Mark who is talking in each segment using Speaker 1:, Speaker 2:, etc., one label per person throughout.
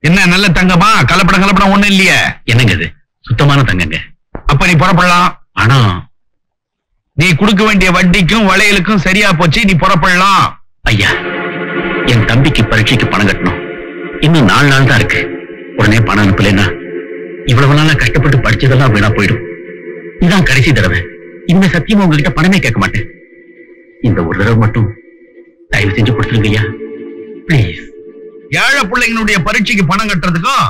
Speaker 1: என்ன நல்ல தங்கமா? கலப்படம் ஒண்ணு இல்லையே.
Speaker 2: என்னங்க இது? சுத்தமான தங்கங்க.
Speaker 1: அப்ப நீ புறப்படலாம்.
Speaker 2: ஆனா
Speaker 1: நீ கொடுக்க வேண்டிய வட்டிக்கும் வளையலுக்கும் சரியா போச்சு, நீ புறப்படலாம்.
Speaker 2: ஐயா, என் தம்பிக்கு பரீட்சைக்கு பணம் கட்டணும். இன்னும் 4 நாள் தான் இருக்கு. உடனே பணம் அனுப்பலன்னா இவ்வளவு நாளா கஷ்டப்பட்டு படிச்சதெல்லாம் வீணா போயிடும். இதான் கடைசி தடவை. இந்த சத்தியமா உங்ககிட்ட பணமே கேட்க மாட்டேன். இந்த ஒரு தடவை மட்டும் தயவு செஞ்சு கொடுத்துருங்க ஐயா, பிளீஸ்.
Speaker 1: ஏழை பிள்ளைங்களுடைய பரீட்சைக்கு பணம் கட்டுறதுக்கும்,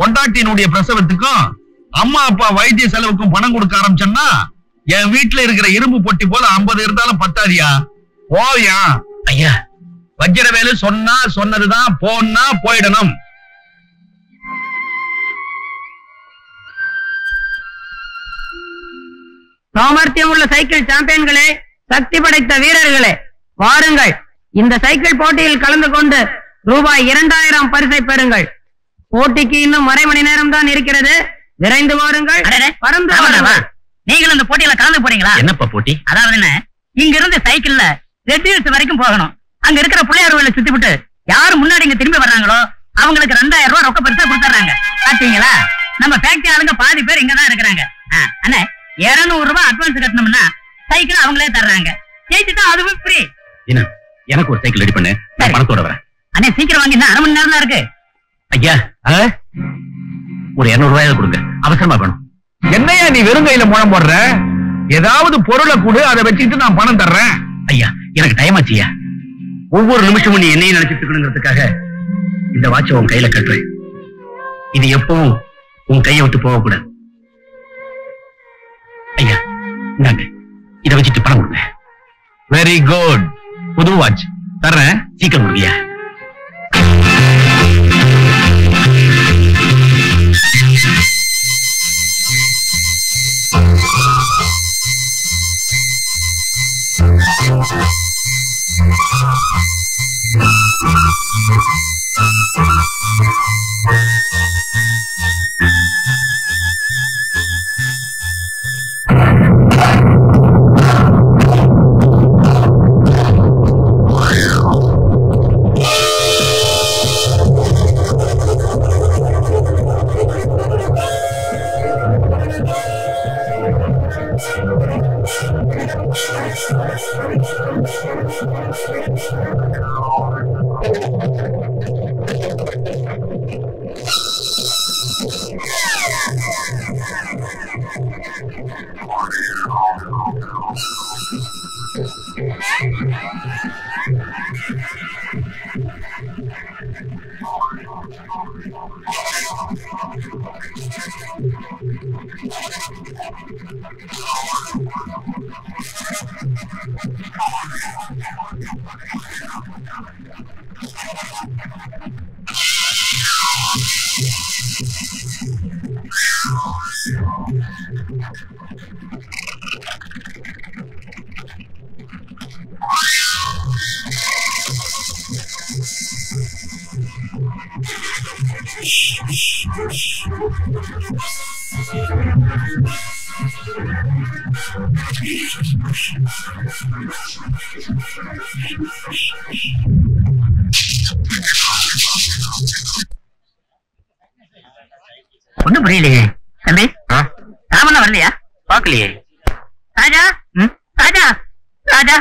Speaker 1: பொண்டாட்டியினுடைய பிரசவத்துக்கும், அம்மா அப்பா வைத்திய செலவுக்கும் பணம் கொடுக்க ஆரம்பிச்சேன்னா என் வீட்டுல இருக்கிற இரும்பு பொட்டி போல 50 இருந்தாலும் பத்தாதியா. போயா
Speaker 2: ஐயா.
Speaker 1: வஜ்ரவேலு சொன்னா சொன்னதுதான், போன்னா போயிடணும்.
Speaker 3: சாமர்த்தியம் உள்ள சைக்கிள் சாம்பியன்களே, சக்தி படைத்த வீரர்களே, வாருங்கள். இந்த சைக்கிள் போட்டியில் கலந்து கொண்டு ரூபாய் 2000 பரிசை பெறுங்கள். போட்டிக்கு இன்னும் 1/2 மணி நேரம் தான் இருக்கிறது. விரைந்து வாருங்கள்.
Speaker 4: நீங்களும் இந்த போட்டியில கலந்து போறீங்களா?
Speaker 2: என்னப்பா போட்டி?
Speaker 4: அதாவது என்ன, இங்க இருந்து சைக்கிள்ல ரெட் ஹில்ஸ் வரைக்கும் போகணும். அங்க இருக்கிற பிள்ளையார் கோயில சுத்தி விட்டு யாரு முன்னாடி இங்க திரும்பி வர்றாங்களோ அவங்களுக்கு 2000 ரூபாய் ரொக்க பரிசா கொடுத்துறாங்க. பாத்தீங்களா? நம்ம ஃபேக்டரி ஆளுங்க பாதி பேர் இங்கதான் இருக்கிறாங்க. அண்ணே, 200 ரூபாய் அட்வான்ஸ் கட்டணும்னா சைக்கிள் அவங்களே தர்றாங்க. ஜெயிச்சுட்டா அதுவும் ஃப்ரீ.
Speaker 2: எனக்கு ஒரு சைக்கிள் ரெடி பண்ணு, நான் பணத்தோட வரேன்.
Speaker 4: அண்ணே, சீக்கிரம் வாங்கி, 1/2 மணி நேரம் தான் இருக்கு.
Speaker 2: ஐயா, ஒரு 200 ரூபாய் கொடுங்க, அவசரமா வேணும்.
Speaker 1: என்னையா நீ வெறும் கையில முழம் போடுற? ஏதாவது பொருளை கொடு, அதை வச்சுக்கிட்டு நான் பணம் தர்றேன்.
Speaker 2: ஐயா, எனக்கு டைம் ஆச்சுயா. ஒவ்வொரு நிமிஷமும் நீ என்னையும் நினைச்சிட்டு இருக்கணுங்கிறதுக்காக இந்த வாட்சை உன் கையில கட்டுறேன். இது எப்பவும் உன் கையை விட்டு போகக்கூடாது. ஐயா, இந்தாங்க, இதை வச்சுட்டு பணம் கொடுங்க.
Speaker 1: Very good. புது வாட்ச் தர்றேன்,
Speaker 2: சீக்கிரம் கொடுங்கய்யா.
Speaker 4: ஒண்ணும் புரியலையே. தம்பி, ராமண்ணா வரலையா?
Speaker 2: பாக்கலையே.
Speaker 4: ராஜா, ராஜா, ராஜா,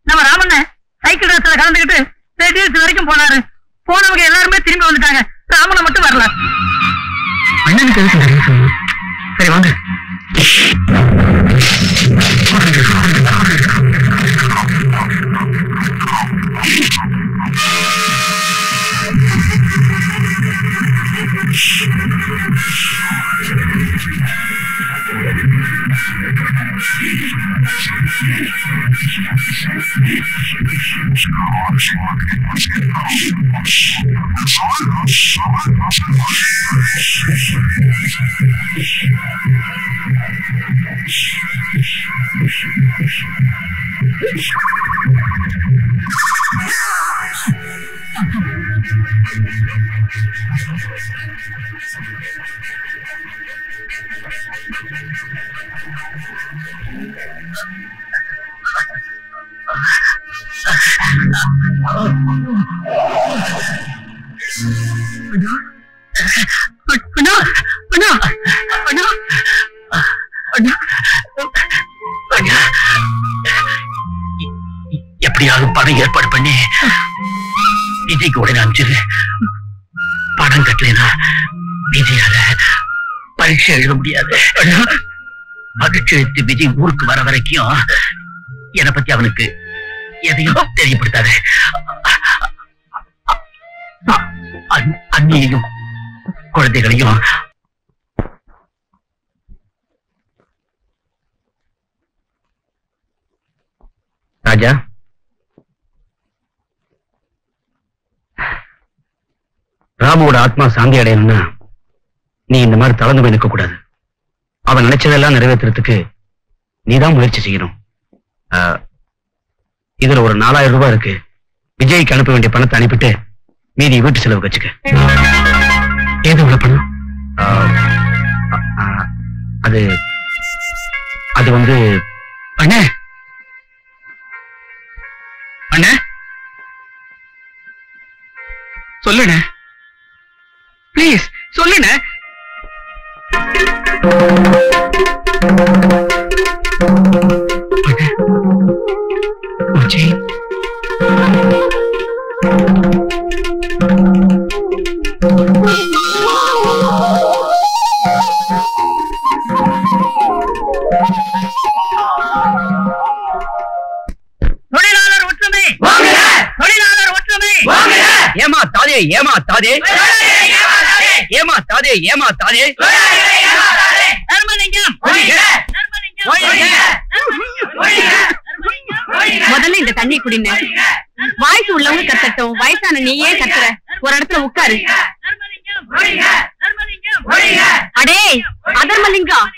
Speaker 4: நம்ம ராமண்ண சைக்கிள் ரேஸ்ல கலந்துக்கிட்டு ரெட் ஹில்ஸ் வரைக்கும் போனாரு. போனவங்க எல்லாருமே திரும்பி வந்துட்டாங்க. ராமண்ண மட்டும் வரல.
Speaker 2: அண்ணனுக்கு எதுக்கு இந்த ரேஸ்? சரி வாங்க. அண்ணா அண்ணா அண்ணா அண்ணா அண்ணா எப்படியாவது பணம் ஏற்பாடு பண்ணி விஜய்க்கு உடனே அனுப்பிச்சிரு. பணம் கட்டலைன்னா விஜயால பரீட்சை எழுத முடியாது. பரீட்சை எடுத்து விஜய் ஊருக்கு வர வரைக்கும் என்னை பத்தி அவனுக்கு எதையும் தெரியப்படுத்தாது. அண்ணியையும் குழந்தைகளையும் ராஜா, ராமுவோட ஆத்மா சாந்தி அடையணும்னா நீ இந்த மாதிரி தளர்ந்து போய் நிற்க கூடாது. அவன் நினைச்சதெல்லாம் நிறைவேற்றுறதுக்கு நீதான் முயற்சி செய்யணும். இதுல ஒரு 4000 ரூபாய் இருக்கு. விஜய்க்கு அனுப்ப வேண்டிய பணத்தை அனுப்பிட்டு மீதி வீட்டு செலவுக்கு வச்சுக்க. ஏது உள்ள பணம்? அது அது வந்து அண்ணே அண்ணே சொல்லுண்ணே, பிளீஸ் சொல்லுண்ணே. விஜய்
Speaker 4: தொழிலாளர் ஒற்றுமை, தொழிலாளர் ஒற்றுமை.
Speaker 2: ஏமா தாதே, ஏமா தாதே, ஏமா தாதே, ஏமா தாதே.
Speaker 4: தர்மலிங்கம்
Speaker 5: முதல்ல இந்த தண்ணி குடிங்க. வாய்ஸ் உள்ளவங்க கத்தட்டும், வயசான நீயே கத்துற. ஒரு இடத்துல உட்காரு. அடே அதர்மலிங்கம்,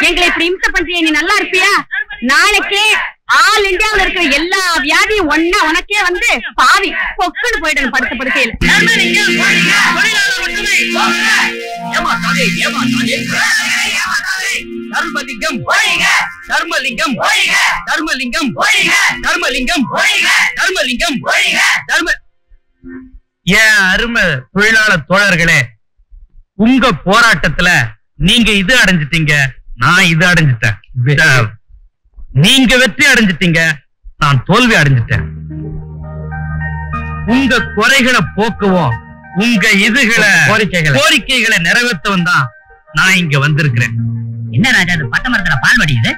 Speaker 5: எங்களை இப்படி இம்சை பண்றிய, நீ நல்லா இருப்பியா? நாளைக்கே ஆல் இந்தியாவில் இருக்கிற எல்லா வியாதியும் ஒன்னா உனக்கே வந்து பாவி பொக்குன்னு போயிடணும் படுத்த படுக்கையில்.
Speaker 2: தர்மலிங்கம் தர்மலிங்கம் தர்மலிங்கம் தர்மலிங்கம் தர்மலிங்கம் தர்ம.
Speaker 1: ஏன் அருமை தொழிலாளர் தோழர்களே, உங்க போராட்டத்துல நீங்க இது அடைஞ்சிட்டீங்க, நான் இது அடைஞ்சிட்டேன். நீங்க வெற்றி அடைஞ்சிட்டீங்க, நான் தோல்வி அடைஞ்சிட்டேன். உங்க குறைகளை போக்கவும் உங்க இதுகளை கோரிக்கைகளை நிறைவேற்றவும் தான் நான் இங்க வந்திருக்கிறேன்.
Speaker 4: என்ன ராஜா, அது பட்ட மரத்துல பால் வடியுது.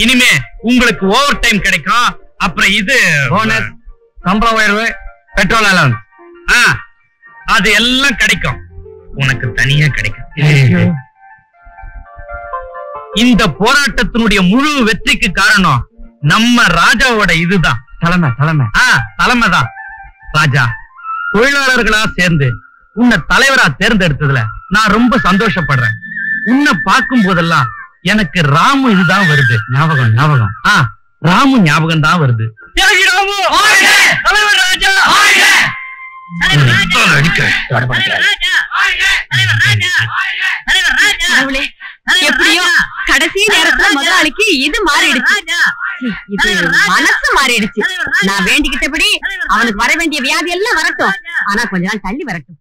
Speaker 1: இனிமே உங்களுக்கு ஓவர் டைம் கிடைக்கும். அப்புறம் இது போனஸ், சம்பள உயர்வு, பெட்ரோல் அலவன்ஸ், அது எல்லாம் கிடைக்கும். உனக்கு தனியா கிடைக்கும். இந்த போராட்டத்தினுடைய முழு வெற்றிக்கு காரணம் நம்ம ராஜாவோட இதுதான். தலைமை தான். ராஜா, தொழிலாளர்களா சேர்ந்து உன்னை தலைவரா தேர்ந்தெடுத்ததுல நான் ரொம்ப சந்தோஷப்படுறேன். உன்னை பார்க்கும் போதெல்லாம் எனக்கு ராமு இதுதான் வருது. ஞாபகம் ராமு ஞாபகம் தான் வருது. தலைவர் ராஜா,
Speaker 5: எப்படியோ கடைசி நேரத்துல முதலாளிக்கு இது மாறிடுச்சு. இது மனசு மாறிடுச்சு. நான் வேண்டிக்கிட்டபடி அவனுக்கு வர வேண்டிய வியாதி எல்லாம் வரட்டும், ஆனா கொஞ்ச நாள் தள்ளி வரட்டும்.